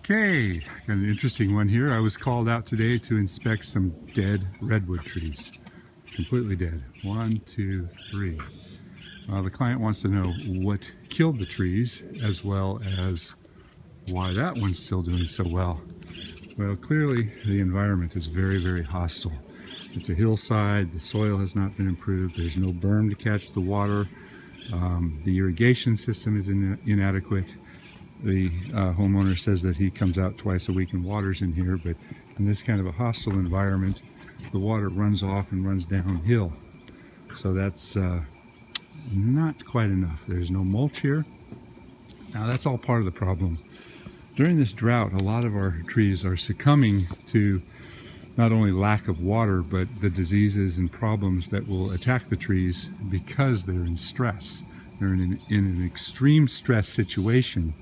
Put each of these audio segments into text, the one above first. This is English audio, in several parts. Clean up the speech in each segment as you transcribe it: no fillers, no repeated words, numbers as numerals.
Okay, got an interesting one here. I was called out today to inspect some dead redwood trees. Completely dead. 1, 2, 3. The client wants to know what killed the trees, as well as why that one's still doing so well. Well, clearly the environment is very, very hostile. It's a hillside, the soil has not been improved, there's no berm to catch the water, the irrigation system is inadequate. The homeowner says that he comes out twice a week and waters in here, but in this kind of a hostile environment, the water runs off and runs downhill. So that's not quite enough. There's no mulch here. Now that's all part of the problem. During this drought, a lot of our trees are succumbing to not only lack of water, but the diseases and problems that will attack the trees because they're in stress. They're in an extreme stress situation.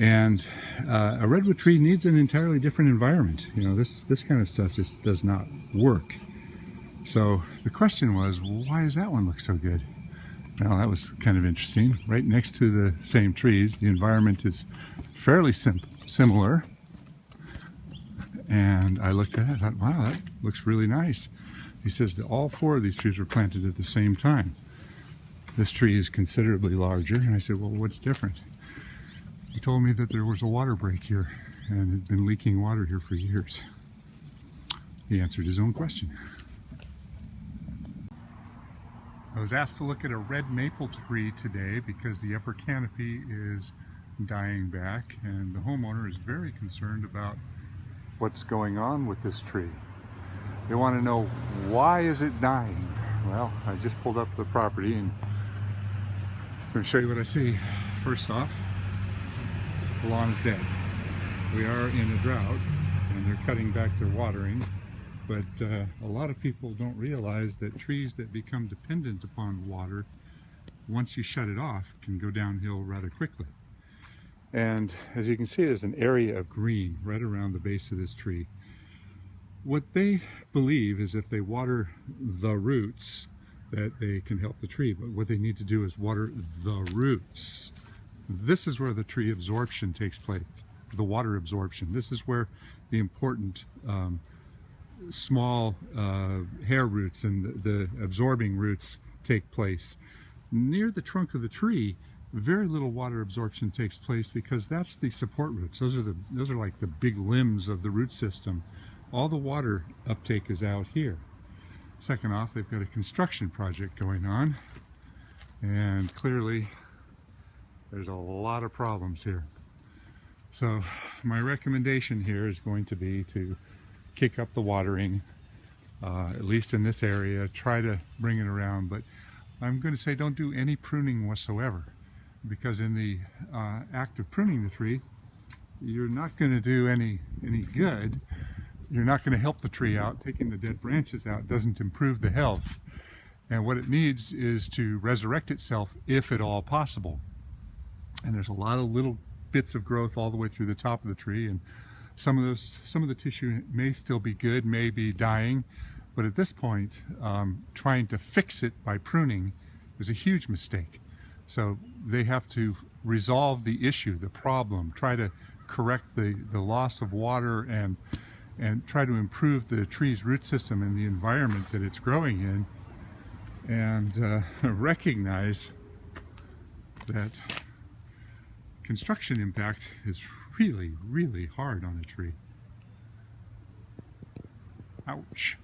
And a redwood tree needs an entirely different environment. You know, this kind of stuff just does not work. So the question was, well, why does that one look so good? Well, that was kind of interesting. Right next to the same trees, the environment is fairly similar. And I looked at it, I thought, wow, that looks really nice. He says that all 4 of these trees were planted at the same time. This tree is considerably larger. And I said, well, what's different? He told me that there was a water break here and had been leaking water here for years. He answered his own question. I was asked to look at a red maple tree today because the upper canopy is dying back, and the homeowner is very concerned about what's going on with this tree. They want to know, why is it dying? Well, I just pulled up the property and I'm going to show you what I see. First off, the lawn is dead. We are in a drought and they're cutting back their watering, but a lot of people don't realize that trees that become dependent upon water, once you shut it off, can go downhill rather quickly. And as you can see, there's an area of green right around the base of this tree. What they believe is if they water the roots, that they can help the tree, but what they need to do is water the roots. This is where the tree absorption takes place, the water absorption. This is where the important small hair roots and the absorbing roots take place. Near the trunk of the tree, very little water absorption takes place because that's the support roots. Those are like the big limbs of the root system. All the water uptake is out here. Second off, they've got a construction project going on, and clearly there's a lot of problems here. So my recommendation here is going to be to kick up the watering, at least in this area, try to bring it around, but I'm going to say don't do any pruning whatsoever, because in the act of pruning the tree, you're not going to do any good. You're not going to help the tree out. Taking the dead branches out doesn't improve the health. And what it needs is to resurrect itself, if at all possible. And there's a lot of little bits of growth all the way through the top of the tree, and some of the tissue may still be good, may be dying, but at this point, trying to fix it by pruning is a huge mistake. So they have to resolve the issue, the problem, try to correct the loss of water, and try to improve the tree's root system and the environment that it's growing in, and recognize that construction impact is really, really hard on a tree. Ouch.